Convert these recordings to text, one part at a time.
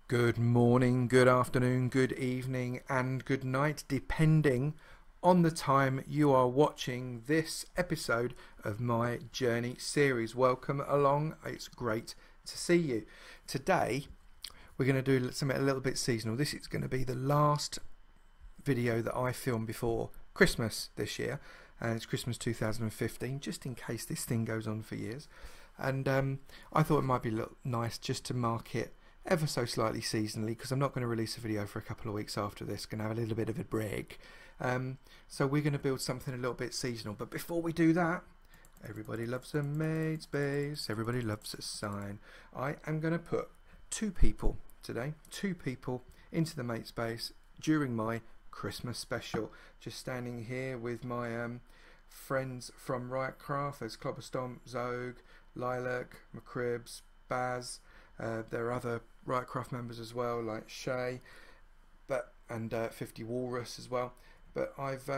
Good morning, good afternoon, good evening, and good night, depending on the time you are watching this episode of my Journey series. Welcome along, it's great to see you. Today, we're going to do something a little bit seasonal. This is going to be the last video that I filmed before Christmas this year, and it's Christmas 2015, just in case this thing goes on for years. And I thought it might be nice just to mark it ever so slightly seasonally, because I'm not going to release a video for a couple of weeks after this. Going to have a little bit of a break, so we're going to build something a little bit seasonal. But before we do that, everybody loves a made space, everybody loves a sign. I am going to put two people today, into the mate space during my Christmas special. Just standing here with my friends from PureBDCraft. There's Clobberstomp, Zog, Lilac, McCribs, Baz. There are other PureBDCraft members as well, like Shay, and 50 Walrus as well. But I've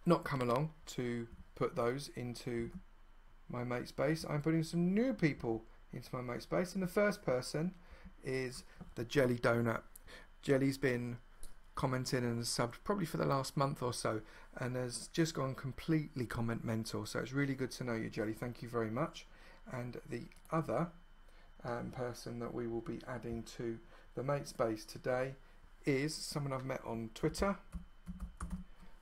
not come along to put those into my mate space. I'm putting some new people into my mate space, and the first person is the Jelly Donut. Jelly's been commenting and subbed probably for the last month or so, and has just gone completely comment mental. So it's really good to know you, Jelly. Thank you very much. And the other person that we will be adding to the mate space today is someone I've met on Twitter.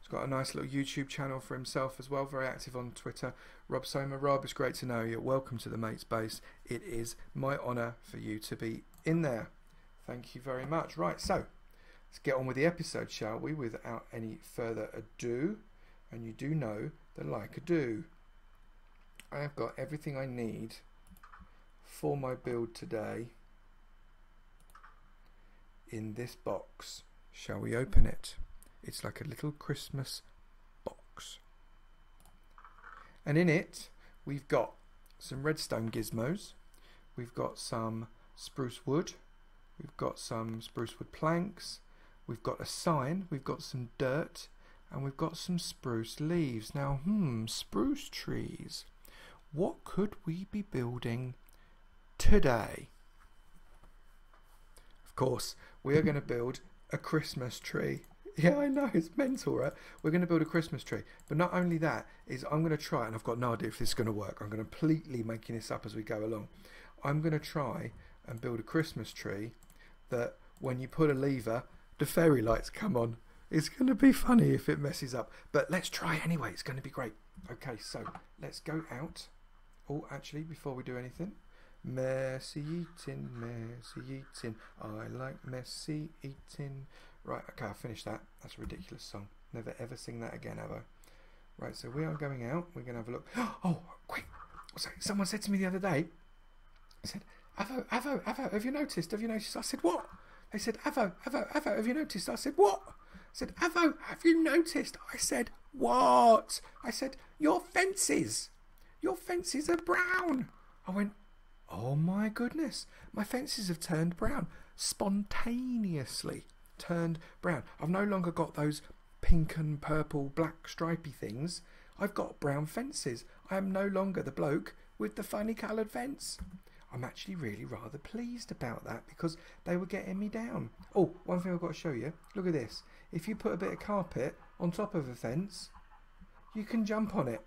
He's got a nice little YouTube channel for himself as well, very active on Twitter. Rob Soma. Rob, it's great to know you. Welcome to the mate space. It is my honour for you to be in there. Thank you very much. Right, so let's get on with the episode, shall we, without any further ado. And you do know that, like I do, I have got everything I need for my build today in this box. Shall we open it? It's like a little Christmas box. And in it, we've got some redstone gizmos. We've got some spruce wood. We've got some spruce wood planks. We've got a sign. We've got some dirt. And we've got some spruce leaves. Now, spruce trees. What could we be building today? Of course, we are going to build a Christmas tree. Yeah, I know, it's mental, right? We're going to build a Christmas tree. But not only that, is I'm going to try, and I've got no idea if this is going to work. I'm going to completely making this up as we go along. I'm going to try and build a Christmas tree that when you pull a lever, the fairy lights come on. It's going to be funny if it messes up. But let's try anyway. It's going to be great. Okay, so let's go out. Oh, actually, before we do anything, messy eating, I like messy eating. Right, okay, I'll finish that. That's a ridiculous song. Never ever sing that again, ever. Right, so we are going out. We're going to have a look. Oh, quick. Someone said to me the other day, I said, Avo, have you noticed? Have you noticed? I said, what? They said, Avo, have you noticed? I said, what? I said, Avo, have you noticed? I said, what? I said, your fences are brown. I went, oh my goodness, my fences have turned brown. Spontaneously turned brown. I've no longer got those pink and purple, black stripy things. I've got brown fences. I am no longer the bloke with the funny coloured fence. I'm actually really rather pleased about that, because they were getting me down. Oh, one thing I've got to show you. Look at this. If you put a bit of carpet on top of a fence, you can jump on it.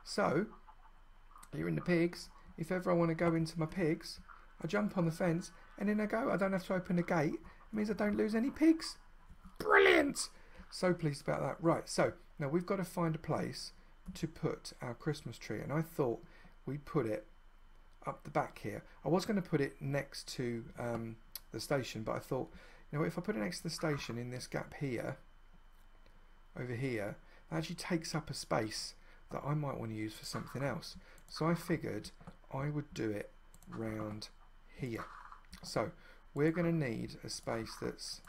So you're in the pigs. If ever I want to go into my pigs, I jump on the fence and in I go. I don't have to open the gate. It means I don't lose any pigs. Brilliant! So pleased about that. Right, so now we've got to find a place to put our Christmas tree, and I thought we'd put it up the back here. I was going to put it next to the station, but I thought, you know, if I put it next to the station in this gap here, over here, it actually takes up a space that I might want to use for something else. So I figured I would do it round here. So we're going to need a space that's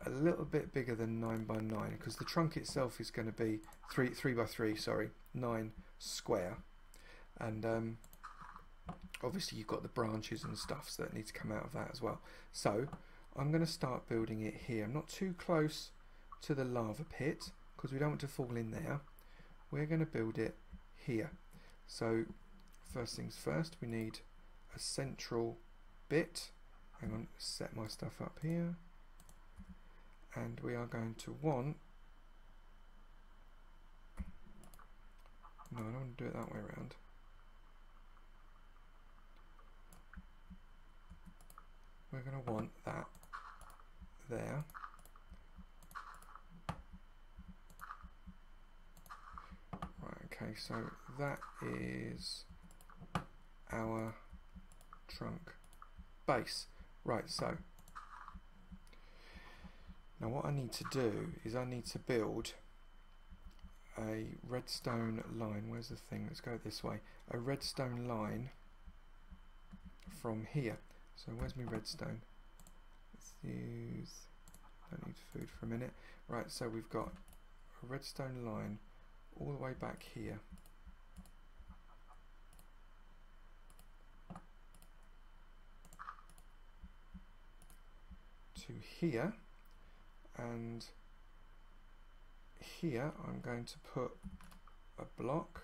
a little bit bigger than 9 by 9, because the trunk itself is going to be 3 by 3, sorry, 9 square. And obviously you've got the branches and stuff that need to come out of that as well. So I'm going to start building it here. I'm not too close to the lava pit because we don't want to fall in there. We're going to build it here. So first things first, we need a central bit. Hang on, set my stuff up here. And we are going to want, no, I don't want to do it that way around. We're going to want that there. Right, okay, so that is our trunk base. Right, so now what I need to do is I need to build a redstone line. Where's the thing? Let's go this way. A redstone line from here. So where's my redstone? Let's use, don't need food for a minute. Right, so we've got a redstone line all the way back here. To here, and here I'm going to put a block.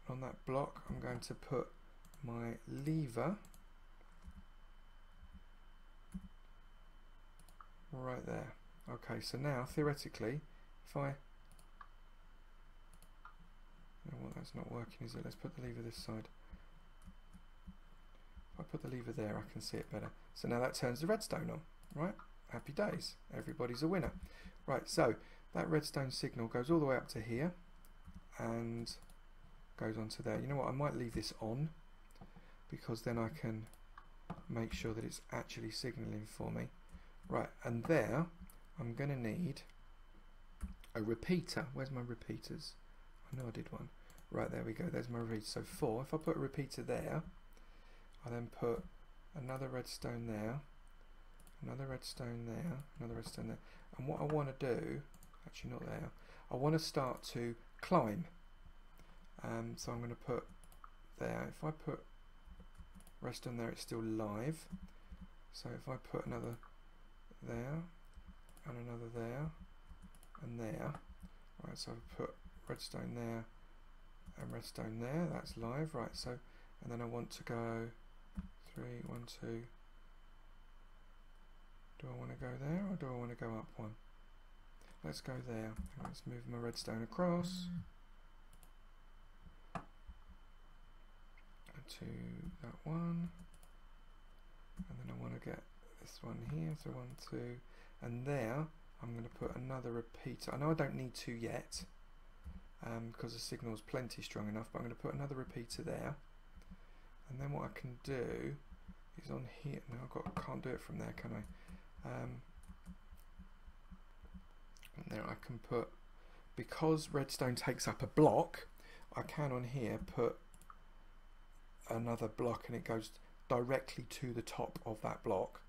On that block I'm going to put my lever right there. Okay, so now theoretically, if I, well, that's not working, is it? Let's put the lever this side. If I put the lever there, I can see it better. So now that turns the redstone on, right? Happy days, everybody's a winner. Right, so that redstone signal goes all the way up to here and goes onto there. You know what, I might leave this on because then I can make sure that it's actually signaling for me. Right, and there I'm going to need a repeater. Where's my repeaters? I know I did one. Right, there we go, there's my repeater. So 4, if I put a repeater there, I then put another redstone there, another redstone there, another redstone there. And what I want to do, actually not there, I want to start to climb. So I'm going to put there, if I put redstone there, it's still live. So if I put another there, and another there, and there, right, so I've put redstone there, and redstone there, that's live, right, so, and then I want to go 3, 1, 2, do I want to go there, or do I want to go up 1? Let's go there. Let's move my redstone across to that one, and then I want to get this one here, so 1, 2, and there I'm going to put another repeater. I know I don't need to yet because the signal is plenty strong enough, but I'm going to put another repeater there, and then what I can do is on here, no, I can't do it from there, can I? And there I can put, because redstone takes up a block, I can on here put another block and it goes directly to the top of that block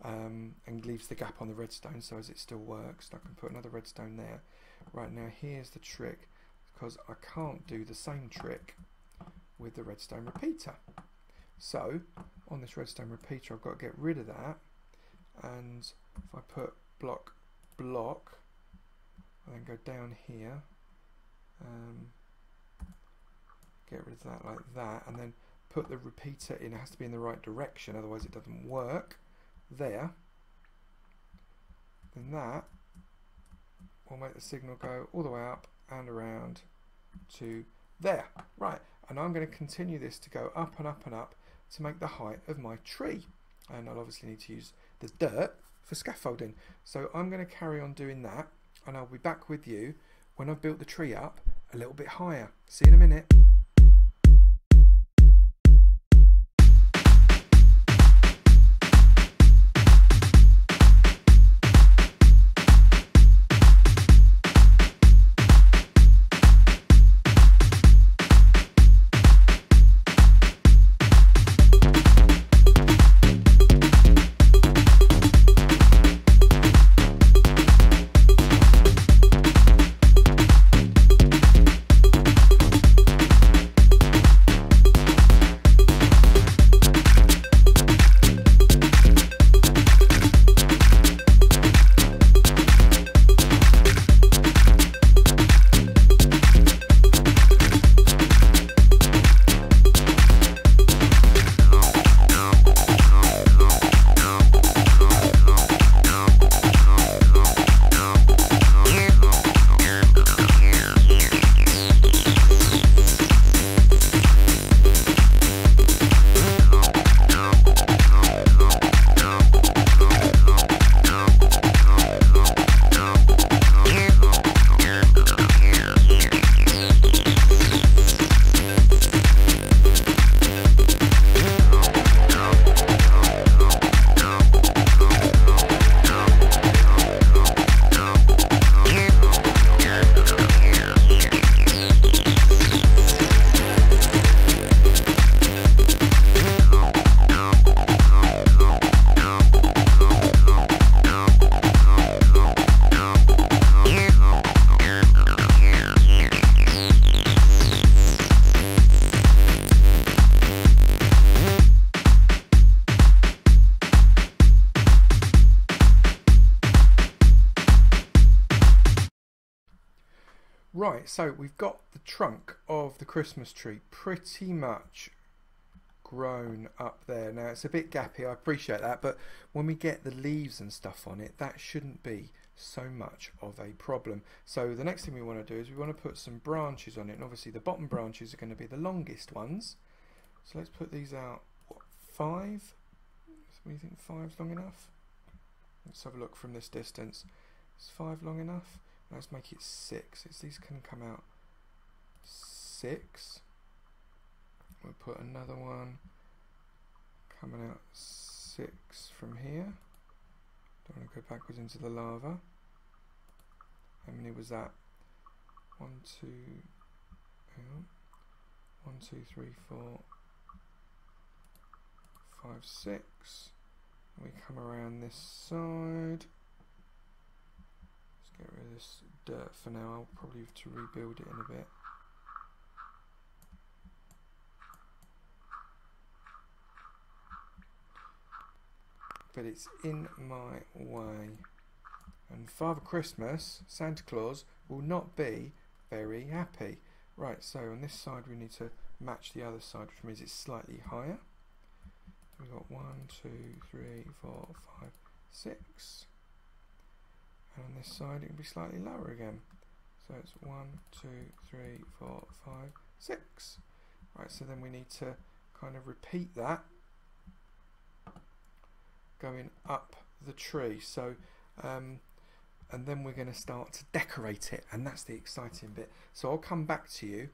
and leaves the gap on the redstone, so as it still works. I can put another redstone there. Right, now here's the trick, because I can't do the same trick with the redstone repeater. So on this redstone repeater I've got to get rid of that, and if I put block, I then go down here, get rid of that like that, and then put the repeater in. It has to be in the right direction, otherwise it doesn't work. There, then that will make the signal go all the way up and around to there. Right, and I'm going to continue this to go up and up and up to make the height of my tree, and I'll obviously need to use the dirt for scaffolding. So I'm going to carry on doing that, and I'll be back with you when I've built the tree up a little bit higher. See you in a minute. Right, so we've got the trunk of the Christmas tree pretty much grown up there. Now it's a bit gappy, I appreciate that, but when we get the leaves and stuff on it, that shouldn't be so much of a problem. So the next thing we want to do is we want to put some branches on it, and obviously the bottom branches are going to be the longest ones. So let's put these out, what, 5? What do you think, 5's long enough? Let's have a look from this distance. Is 5 long enough? Let's make it 6. These can come out 6. We'll put another one coming out 6 from here. Don't want to go backwards into the lava. How many was that? 1, 2, hang on. 1, 2, 3, 4, 5, 6. We come around this side. Let's get rid of this dirt for now. I'll probably have to rebuild it in a bit. But it's in my way, and Father Christmas, Santa Claus, will not be very happy. Right, so on this side we need to match the other side, which means it's slightly higher. We've got 1, 2, 3, 4, 5, 6, and on this side it can be slightly lower again. So it's 1, 2, 3, 4, 5, 6. Right, so then we need to kind of repeat that going up the tree. So and then we're going to start to decorate it, and that's the exciting bit. So I'll come back to you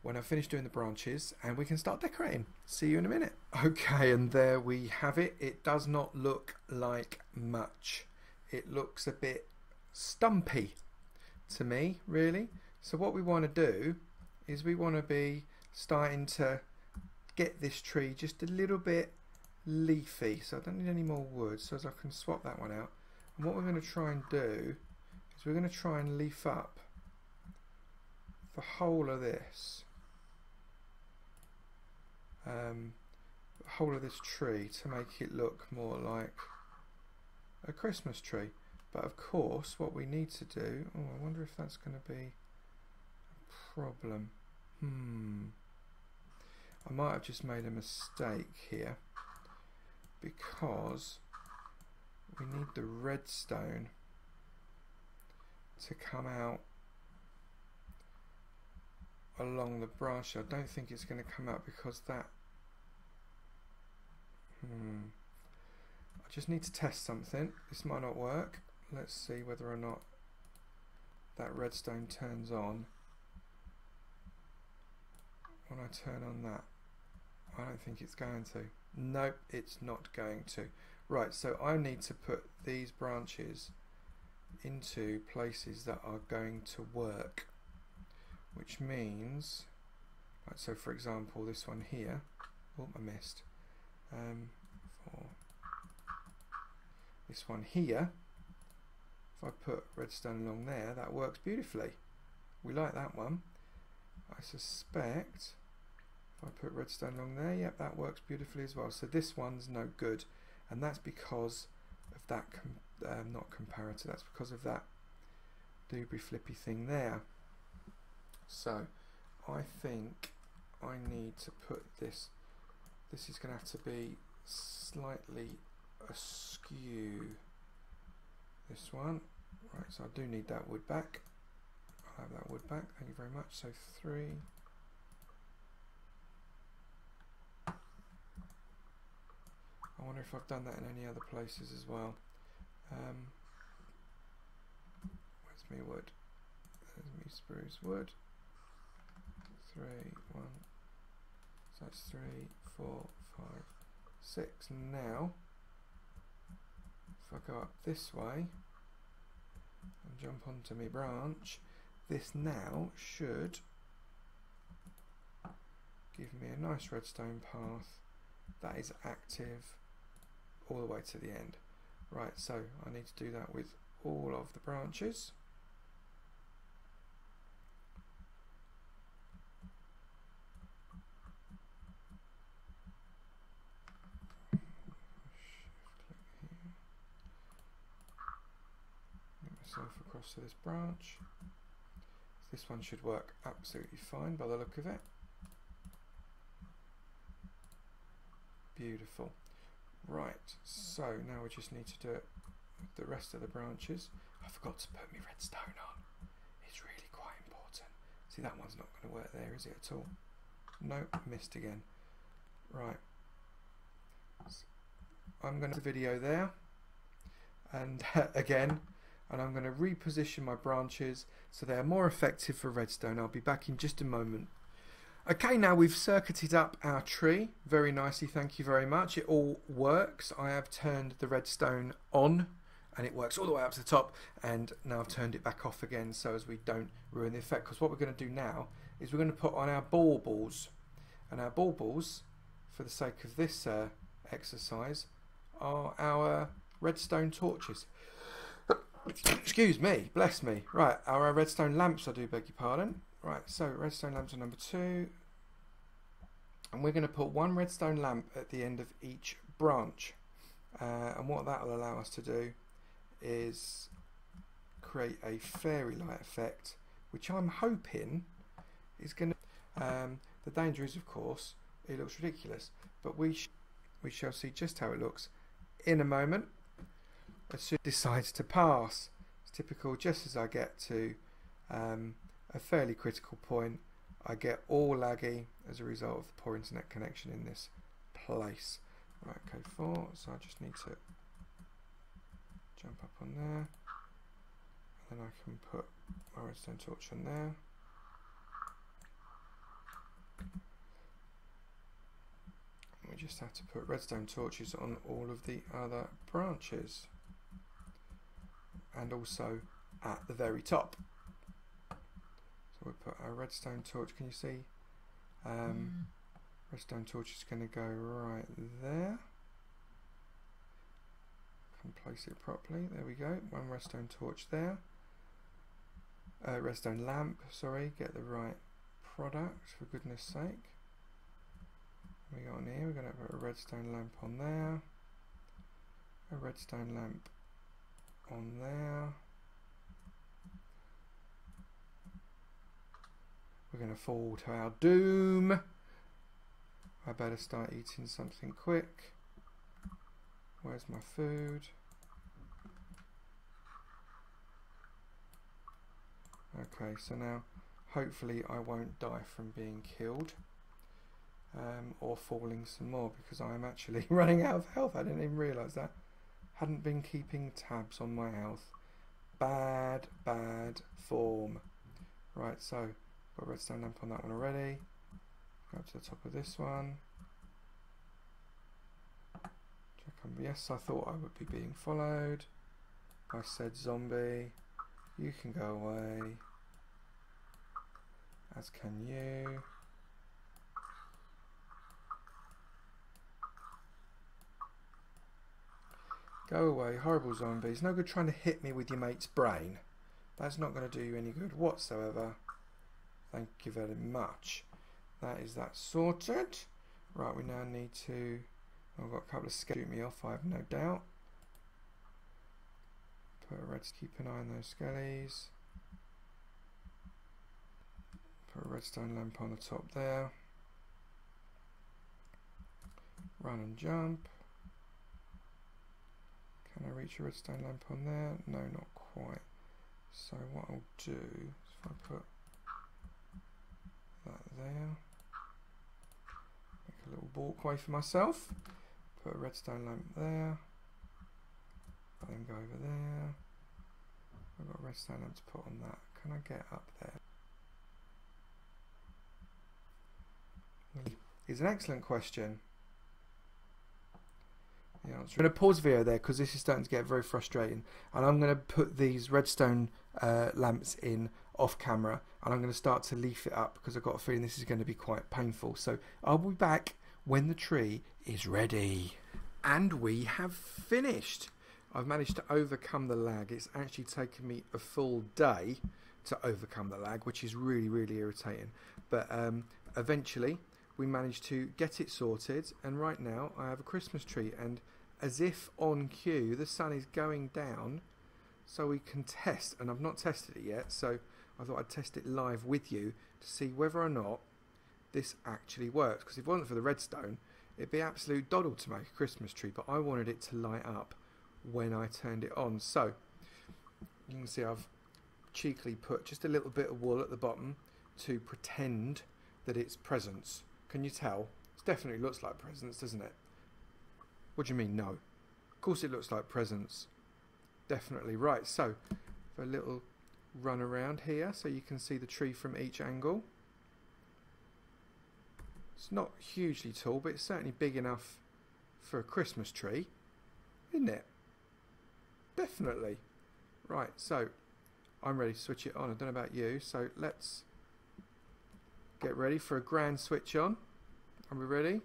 when I've finished doing the branches and we can start decorating. See you in a minute. Okay, and there we have it. It does not look like much. It looks a bit stumpy to me, really. So what we want to do is we want to be starting to get this tree just a little bit leafy. So I don't need any more wood, so as I can swap that one out. And what we're going to try and do is we're going to try and leaf up the whole of this tree to make it look more like a Christmas tree. But of course what we need to do, oh, I wonder if that's going to be a problem. I might have just made a mistake here, because we need the redstone to come out along the branch. I don't think it's going to come out because that I just need to test something. This might not work. Let's see whether or not that redstone turns on when I turn on that. I don't think it's going to. Nope, it's not going to. Right, so I need to put these branches into places that are going to work, which means, right, so for example this one here, oh, I missed, for this one here, if I put redstone along there, that works beautifully. We like that one. I suspect if I put redstone along there, yep, that works beautifully as well. So this one's no good, and that's because of that not comparator, that's because of that doobly flippy thing there. So I think I need to put this is going to have to be slightly askew, this one. Right, so I do need that wood back. I'll have that wood back, thank you very much. So 3, I wonder if I've done that in any other places as well. Where's me wood? There's me spruce wood. 3, 1. So that's 3, 4, 5, 6. Now, if I go up this way and jump onto my branch, this now should give me a nice redstone path that is active all the way to the end. Right, so I need to do that with all of the branches. Get myself across to this branch. This one should work absolutely fine by the look of it. Beautiful. Right, so now we just need to do it with the rest of the branches. I forgot to put my redstone on. It's really quite important. See, that one's not going to work there, is it at all? Nope, missed again. Right. I'm going to do the video there. And again, and I'm going to reposition my branches so they're more effective for redstone. I'll be back in just a moment. Okay, now we've circuited up our tree very nicely, thank you very much. It all works. I have turned the redstone on and it works all the way up to the top, and now I've turned it back off again so as we don't ruin the effect, because what we're going to do now is we're going to put on our baubles. And our baubles, for the sake of this exercise, are our redstone torches. Excuse me, bless me. Right, our redstone lamps, I do beg your pardon. Right, so redstone lamps are number 2. And we're going to put one redstone lamp at the end of each branch. And what that will allow us to do is create a fairy light effect, which I'm hoping is going to... the danger is, of course, it looks ridiculous. But we shall see just how it looks in a moment. As soon as it decides to pass. It's typical, just as I get to a fairly critical point, I get all laggy as a result of the poor internet connection in this place. Right, okay, 4, so I just need to jump up on there, and then I can put my redstone torch on there. We just have to put redstone torches on all of the other branches, and also at the very top. So we put our redstone torch, can you see? Redstone torch is going to go right there. Can place it properly, there we go, one redstone torch there. Redstone lamp, sorry, get the right product for goodness sake. We got on here, we're going to put a redstone lamp on there, a redstone lamp on there. We're going to fall to our doom. I better start eating something quick. Where's my food? Okay, so now hopefully I won't die from being killed. Or falling some more, because I am actually running out of health. I didn't even realise that. Hadn't been keeping tabs on my health. Bad form. Right, so got a redstone lamp on that one already. Go up to the top of this one. Yes, I thought I would be being followed. I said zombie, you can go away. As can you. Go away, horrible zombies. No good trying to hit me with your mate's brain. That's not going to do you any good whatsoever. Thank you very much. That is that sorted. Right, we now need to... I've got a couple of skellies to shoot me off, I have no doubt. Put a red... Keep an eye on those skellies. Put a redstone lamp on the top there. Run and jump. Can I reach a redstone lamp on there? No, not quite. So what I'll do is if I put that there, make a little walkway for myself, put a redstone lamp there, then go over there. I've got a redstone lamp to put on that. Can I get up there? Is an excellent question. The answer. I'm going to pause the video there because this is starting to get very frustrating, and I'm going to put these redstone lamps in off camera, and I'm going to start to leaf it up because I've got a feeling this is going to be quite painful. So I'll be back when the tree is ready. And we have finished. I've managed to overcome the lag. It's actually taken me a full day to overcome the lag, which is really irritating, but eventually we managed to get it sorted, and right now I have a Christmas tree, and as if on cue the sun is going down so we can test, and I've not tested it yet, so I thought I'd test it live with you to see whether or not this actually works. Because if it wasn't for the redstone, it'd be absolute doddle to make a Christmas tree, but I wanted it to light up when I turned it on. So you can see I've cheekily put just a little bit of wool at the bottom to pretend that it's presents. Can you tell? It definitely looks like presents, doesn't it? What do you mean, no? Of course it looks like presents. Definitely. Right, so for a little run around here so you can see the tree from each angle. It's not hugely tall, but it's certainly big enough for a Christmas tree, isn't it? Definitely. Right, so I'm ready to switch it on. I don't know about you, so let's get ready for a grand switch on. Are we ready?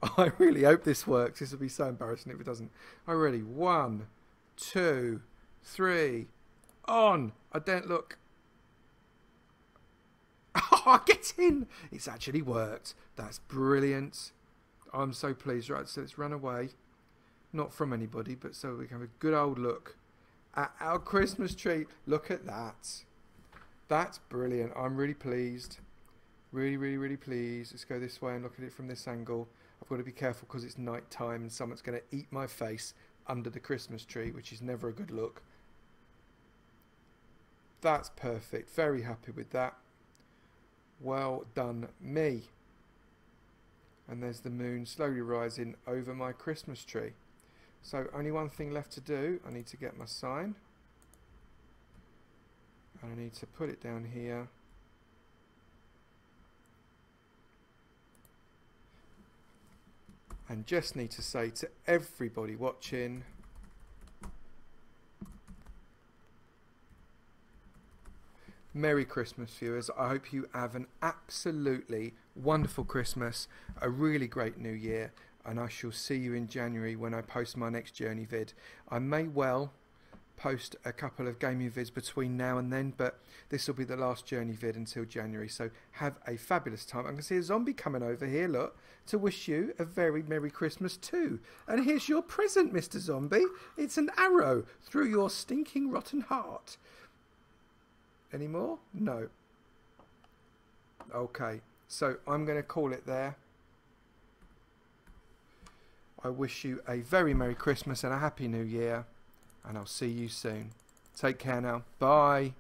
I really hope this works. This will be so embarrassing if it doesn't. Are we ready? 1, 2, 3, on! I don't look. Oh, get in! It's actually worked. That's brilliant. I'm so pleased. Right, so let's run away. Not from anybody, but so we can have a good old look at our Christmas tree. Look at that. That's brilliant. I'm really pleased. Really, really, really pleased. Let's go this way and look at it from this angle. I've got to be careful because it's night time and someone's going to eat my face under the Christmas tree, which is never a good look. That's perfect. Very happy with that. Well done, me. And there's the moon slowly rising over my Christmas tree. So only one thing left to do. I need to get my sign. And I need to put it down here. And just need to say to everybody watching, Merry Christmas, viewers. I hope you have an absolutely wonderful Christmas, a really great New Year, and I shall see you in January when I post my next journey vid. I may well post a couple of gaming vids between now and then, but this will be the last journey vid until January, so have a fabulous time. I can see a zombie coming over here, look, to wish you a very Merry Christmas too. And here's your present, Mr. Zombie. It's an arrow through your stinking rotten heart. Any more? No. Okay, so I'm going to call it there. I wish you a very Merry Christmas and a Happy New Year, and I'll see you soon. Take care now. Bye.